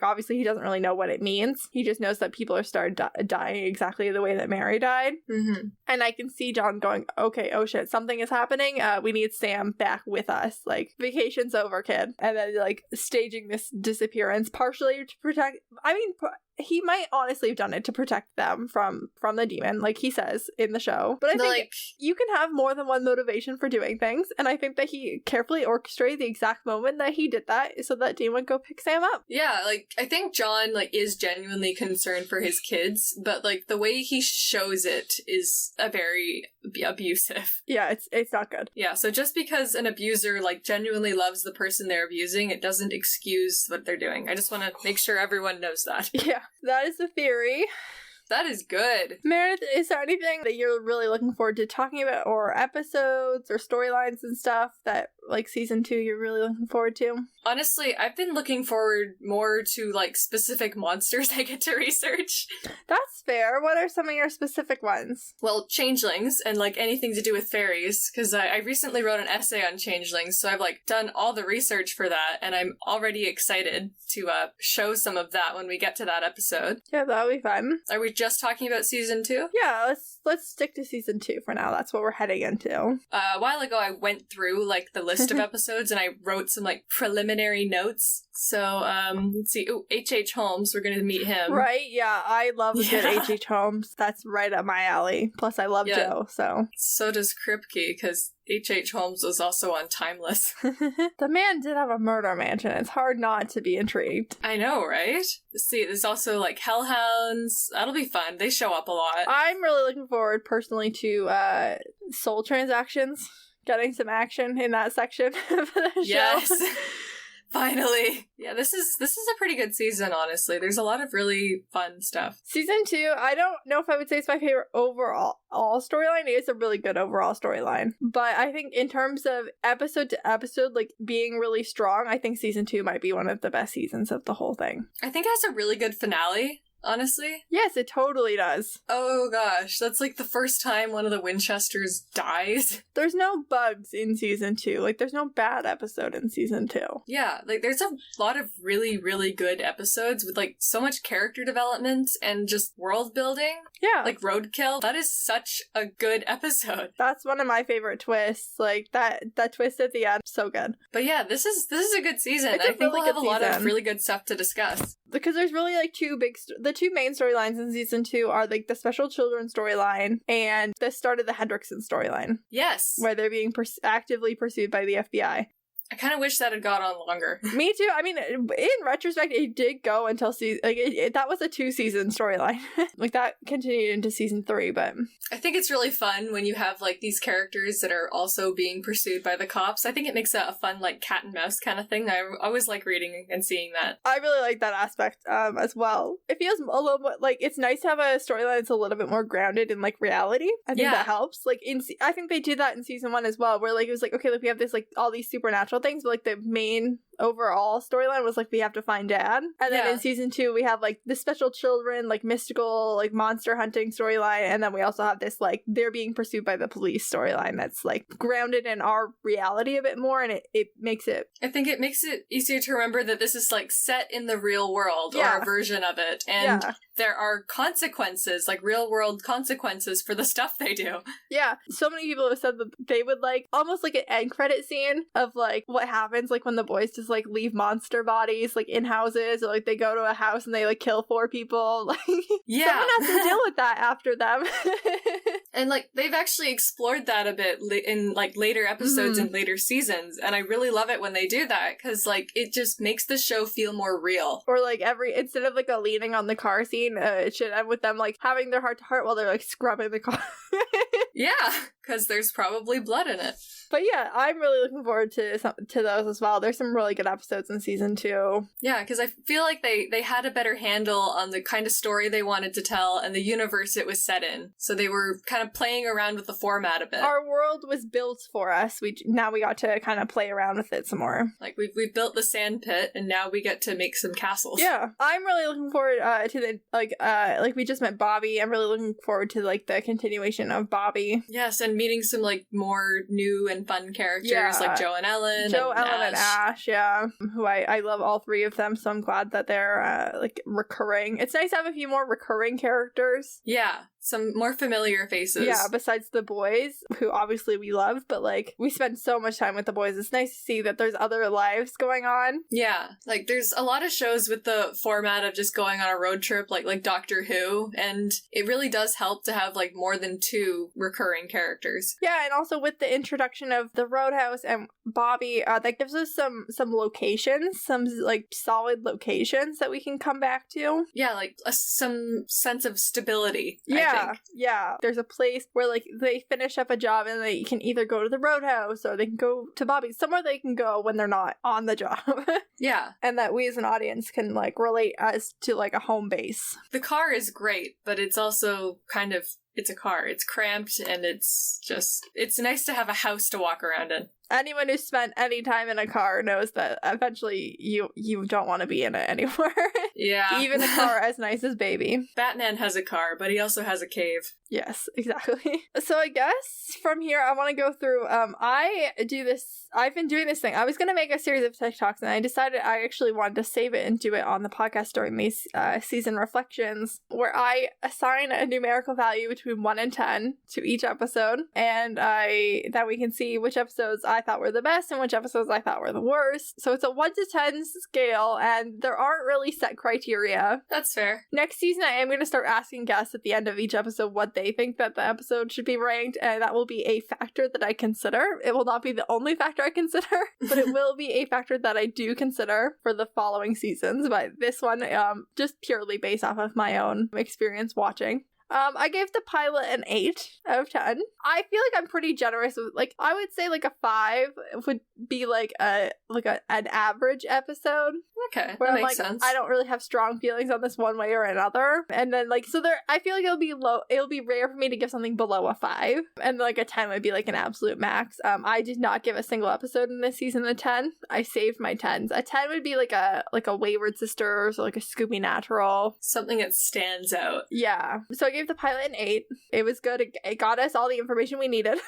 Obviously, he doesn't really know what it means. He just knows that people are started dying exactly the way that Mary died. Mm-hmm. And I can see John going, okay, oh shit, something is happening. We need Sam back with us. Like, vacation's over, kid. And then, like, staging this disappearance partially to protect... he might honestly have done it to protect them from the demon, like he says in the show. But I think you can have more than one motivation for doing things, and I think that he carefully orchestrated the exact moment that he did that so that demon would go pick Sam up. Yeah, like, I think John, like, is genuinely concerned for his kids, but, like, the way he shows it is a very abusive. Yeah, it's not good. Yeah, so just because an abuser, like, genuinely loves the person they're abusing, it doesn't excuse what they're doing. I just want to make sure everyone knows that. Yeah. That is the theory. That is good. Meredith, is there anything that you're really looking forward to talking about, or episodes or storylines and stuff that, like, season 2 you're really looking forward to? Honestly, I've been looking forward more to, like, specific monsters I get to research. That's fair. What are some of your specific ones? Well, changelings and, like, anything to do with fairies, because I recently wrote an essay on changelings, so I've, like, done all the research for that, and I'm already excited to show some of that when we get to that episode. Yeah, that'll be fun. Are we just talking about season 2? Yeah, let's stick to season 2 for now. That's what we're heading into. A while ago, I went through, like, the list of episodes, and I wrote some, like, preliminary notes. So, let's see. Ooh, H.H. Holmes, we're gonna meet him. Right, yeah, I love a good H.H. Holmes. That's right up my alley. Plus, I love Joe, so. So does Kripke, because H.H. Holmes was also on Timeless. The man did have a murder mansion. It's hard not to be intrigued. I know, right? See, there's also, like, hellhounds. That'll be fun. They show up a lot. I'm really looking forward, personally, to soul transactions. Getting some action in that section of the show. Yes. Finally. Yeah, this is a pretty good season, honestly. There's a lot of really fun stuff. Season 2, I don't know if I would say it's my favorite overall storyline. It is a really good overall storyline. But I think in terms of episode to episode, like, being really strong, I think season 2 might be one of the best seasons of the whole thing. I think it has a really good finale. Honestly? Yes, it totally does. Oh gosh, that's like the first time one of the Winchesters dies. There's no bugs in season 2. Like, there's no bad episode in season 2. Yeah, like, there's a lot of really, really good episodes with, like, so much character development and just world building. Yeah. Like, Roadkill. That is such a good episode. That's one of my favorite twists. Like, that twist at the end, so good. But yeah, this is a good season. It's I think really we'll have a lot season. of really good stuff to discuss. Because there's really, like, the two main storylines in season 2 are, like, the Special Children storyline and the start of the Hendrickson storyline. Yes. Where they're being actively pursued by the FBI. I kind of wish that had gone on longer. Me too. I mean, in retrospect, it did go until that was a 2-season storyline. Like, that continued into season 3, but I think it's really fun when you have, like, these characters that are also being pursued by the cops. I think it makes a fun, like, cat and mouse kind of thing. I always like reading and seeing that. I really like that aspect as well. It feels a little bit like it's nice to have a storyline that's a little bit more grounded in, like, reality. I think that helps. Like, I think they did that in season 1 as well, where, like, it was like, okay, like, we have this, like, all these supernatural things, but, like, the main overall storyline was, like, we have to find Dad. And then in season 2 we have, like, the Special Children, like, mystical, like, monster hunting storyline, and then we also have this, like, they're being pursued by the police storyline that's, like, grounded in our reality a bit more, and it makes it, I think it makes it easier to remember that this is, like, set in the real world, or a version of it, and there are consequences, like, real world consequences for the stuff they do. Yeah, so many people have said that they would, like, almost like an end credit scene of, like, what happens, like, when the boys just, like, leave monster bodies, like, in houses, or, like, they go to a house and they, like, kill 4 people. Like, someone has to deal with that after them. And, like, they've actually explored that a bit in, like, later episodes and later seasons, and I really love it when they do that, because, like, it just makes the show feel more real. Or, like, instead of, like, a leaning on the car scene, it should end with them, like, having their heart-to-heart while they're, like, scrubbing the car. Yeah, because there's probably blood in it. But yeah, I'm really looking forward to those as well. There's some really good episodes in season 2. Yeah, because I feel like they had a better handle on the kind of story they wanted to tell and the universe it was set in. So they were kind of playing around with the format a bit. Our world was built for us. Now we got to kind of play around with it some more. Like, we built the sand pit, and now we get to make some castles. Yeah, I'm really looking forward to the, like we just met Bobby. I'm really looking forward to, like, the continuation of Bobby. Yes, and then meeting some like more new and fun characters like Joe and Ellen. And Ash, yeah. Who I love all three of them, so I'm glad that they're like recurring. It's nice to have a few more recurring characters. Yeah, some more familiar faces. Yeah, besides the boys, who obviously we love, but like we spend so much time with the boys. It's nice to see that there's other lives going on. Yeah, like there's a lot of shows with the format of just going on a road trip, like Doctor Who, and it really does help to have like more than two recurring characters. Yeah, and also with the introduction of the Roadhouse and Bobby, that gives us some locations, some like solid locations that we can come back to. Yeah, like some sense of stability. Yeah, yeah. There's a place where like they finish up a job and they can either go to the Roadhouse or they can go to Bobby's, somewhere they can go when they're not on the job. Yeah. And that we as an audience can like relate as to like a home base. The car is great, but it's also kind of, it's a car. It's cramped and it's nice to have a house to walk around in. Anyone who's spent any time in a car knows that eventually you don't want to be in it anymore. Yeah. Even a car as nice as Baby. Batman has a car, but he also has a cave. Yes, exactly. So I guess from here I want to go through, I've been doing this thing. I was going to make a series of TikToks and I decided I actually wanted to save it and do it on the podcast during these season reflections, where I assign a numerical value between 1 and 10 to each episode, and that we can see which episodes I thought were the best and which episodes I thought were the worst. So it's a 1 to 10 scale, and there aren't really set criteria. That's fair. Next season, I am going to start asking guests at the end of each episode what they think that the episode should be ranked, and that will be a factor that I consider. It will not be the only factor I consider, but it will be a factor that I do consider for the following seasons. But this one, just purely based off of my own experience watching. I gave the pilot an 8 out of 10. I feel like I'm pretty generous with, like, I would say like a 5 would be like an average episode. Okay, where that I'm makes like, sense. I don't really have strong feelings on this one way or another. And then like, so there, I feel like it'll be rare for me to give something below a 5. And like a 10 would be like an absolute max. I did not give a single episode in this season a 10. I saved my 10s. A 10 would be like a Wayward Sisters or like a Scooby Natural. Something that stands out. Yeah. So I gave the pilot an 8. It was good. It got us all the information we needed.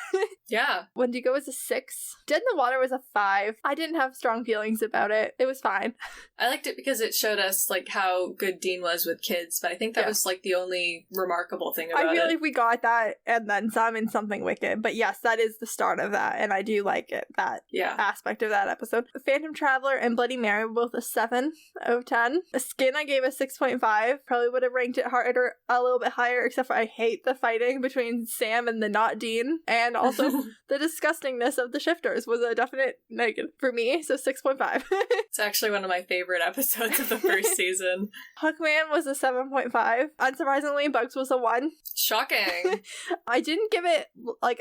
Yeah. Wendigo was a 6. Dead in the Water was a 5. I didn't have strong feelings about it. It was fine. I liked it because it showed us like how good Dean was with kids, but I think that was like the only remarkable thing about it. I feel like we got that and then some in Something Wicked, but yes, that is the start of that, and I do like it, that aspect of that episode. Phantom Traveler and Bloody Mary were both a 7 out of 10. Skin I gave a 6.5. Probably would have ranked it harder, a little bit higher, except for I hate the fighting between Sam and the not Dean, and also the disgustingness of the shifters was a definite negative for me, so 6.5. It's actually one of my favorite episodes of the first season. Hookman was a 7.5. Unsurprisingly, Bugs was a 1. Shocking. I didn't give it like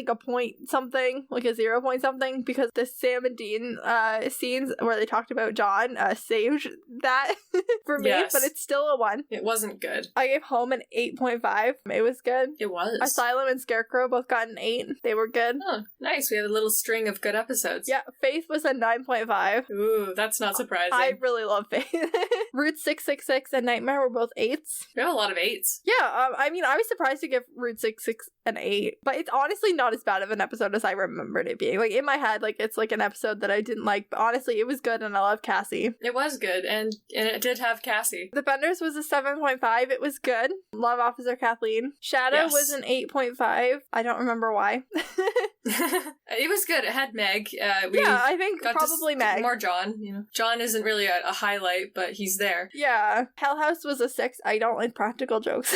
a point something, like a 0 point something, because the Sam and Dean scenes where they talked about John saved that for me, but it's still a 1. It wasn't good. I gave Home an 8.5. It was good. It was. Asylum and Scarecrow both got an 8. They were good. Oh, nice. We have a little string of good episodes. Yeah, Faith was a 9.5. Ooh, that's not surprising. I really love Faith. Route 666 and Nightmare were both 8s. We have a lot of 8s. Yeah, I mean, I was surprised to give Route 66 an 8, but it's honestly not as bad of an episode as I remembered it being. Like, in my head, like, it's like an episode that I didn't like, but honestly, it was good and I love Cassie. It was good, and it did have Cassie. The Benders was a 7.5. It was good. Love Officer Kathleen. Shadow was an 8.5. I don't remember why. It was good. It had Meg. I think probably Meg. More John. You know, John isn't really a highlight, but he's there. Yeah. Hell House was a 6. I don't like practical jokes,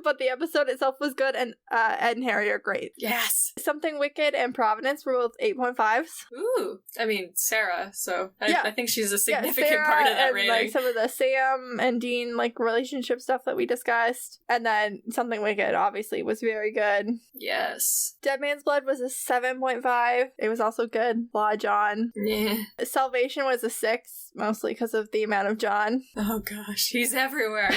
but the episode itself was good, and Ed and Harry are great. Yes. Something Wicked and Providence were both 8.5s. Ooh. I mean, Sarah, so I think she's a significant Sarah part of that and, rating. Like, some of the Sam and Dean, like, relationship stuff that we discussed. And then Something Wicked, obviously, was very good. Yes. Dead Man's Blood was a 7.5. It was also good. Law John. Yeah. Salvation was a 6, mostly because of the amount of John. Oh gosh, he's everywhere.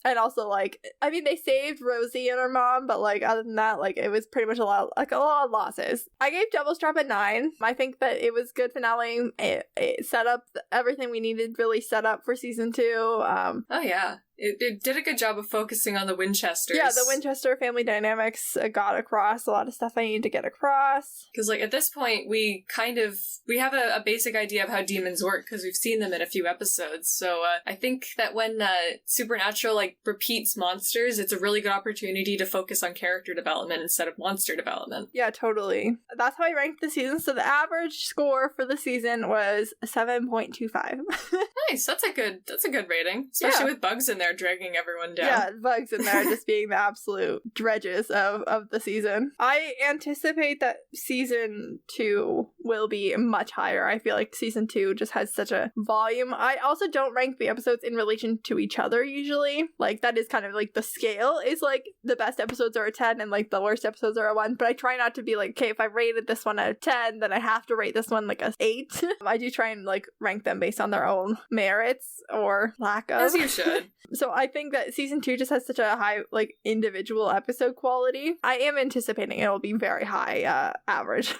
And also, like, I mean, they saved Rosie and her mom, but, like, other than that, like, it was pretty much a lot of losses. I gave Devil's Drop a 9. I think that it was good finale. It set up everything we needed really set up for season 2. Oh, yeah. It did a good job of focusing on the Winchesters. Yeah, the Winchester family dynamics got across a lot of stuff I needed to get across. Because, like, at this point, we have a basic idea of how demons work, because we've seen them in a few episodes. So I think that when Supernatural, like, repeats monsters, it's a really good opportunity to focus on character development instead of monster development. Yeah, totally. That's how I ranked the season. So the average score for the season was 7.25. Nice. That's a good rating, especially with Bugs in there dragging everyone down. Yeah, Bugs in there just being the absolute dredges of the season. I anticipate that season 2 will be much higher. I feel like season 2 just has such a volume. I also don't rank the episodes in relation to each other usually. Like, that is kind of like the scale is like the best episodes are a 10 and like the worst episodes are a 1. But I try not to be like, okay, if I rated this one out of 10, then I have to rate this one like a 8. I do try and like rank them based on their own merits or lack of. As you should. So I think that season 2 just has such a high like individual episode quality. I am anticipating it'll be very high average.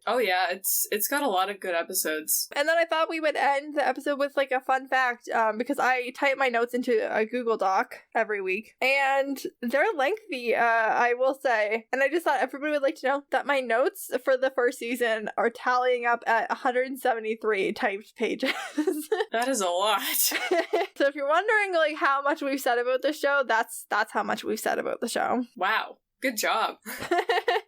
Oh yeah, it's got a lot of good episodes. And then I thought we would end the episode with like a fun fact because I type my notes into a Google Doc every week and they're lengthy, I will say. And I just thought everybody would like to know that my notes for the first season are tallying up at 173 typed pages. That is a lot. So if you're wondering like how much we've said about the show, that's how much we've said about the show. Wow. Good job.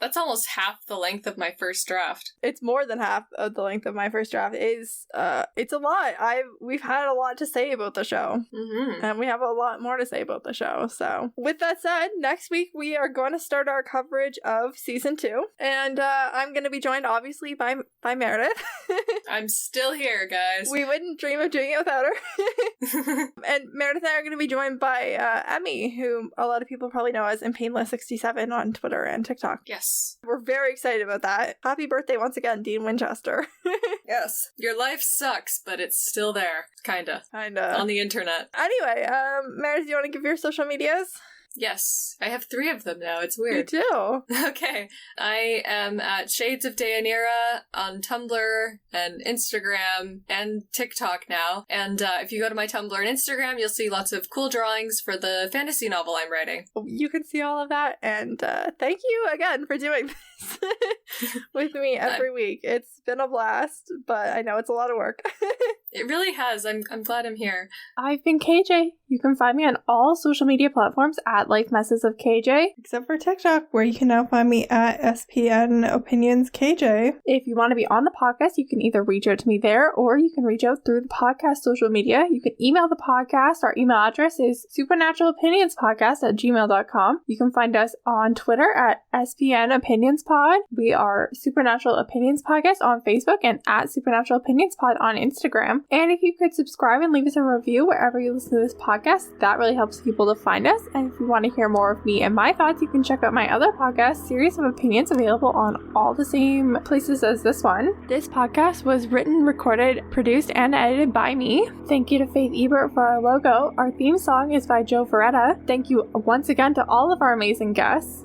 That's almost half the length of my first draft. It's more than half of the length of my first draft. It's a lot. We've had a lot to say about the show. Mm-hmm. And we have a lot more to say about the show. So with that said, next week we are going to start our coverage of season 2. And I'm going to be joined obviously by Meredith. I'm still here, guys. We wouldn't dream of doing it without her. And Meredith and I are going to be joined by Emmy, who a lot of people probably know as Impainless67 on Twitter and TikTok. Yes. We're very excited about that. Happy birthday once again, Dean Winchester. Yes. Your life sucks, but it's still there. Kinda. On the internet. Anyway, Meredith, do you want to give your social medias? Yes, I have 3 of them now. It's weird. You do. Okay. I am at Shades of Deianira on Tumblr and Instagram and TikTok now. And if you go to my Tumblr and Instagram, you'll see lots of cool drawings for the fantasy novel I'm writing. You can see all of that. And thank you again for doing this with me every week. It's been a blast, but I know it's a lot of work. It really has. I'm glad I'm here. I've been KJ. You can find me on all social media platforms at Life Messes of KJ. Except for TikTok, where you can now find me at SPN Opinions KJ. If you want to be on the podcast, you can either reach out to me there or you can reach out through the podcast social media. You can email the podcast. Our email address is supernaturalopinionspodcast@gmail.com. You can find us on Twitter at SPN Opinions Pod. We are Supernatural Opinions Podcast on Facebook and at Supernatural Opinions Pod on Instagram. And if you could subscribe and leave us a review wherever you listen to this podcast, that really helps people to find us. And if you want to hear more of me and my thoughts, you can check out my other podcast, Series of Opinions, available on all the same places as this one. This podcast was written, recorded, produced, and edited by me. Thank you to Faith Ebert for our logo. Our theme song is by Joe Ferretta. Thank you once again to all of our amazing guests.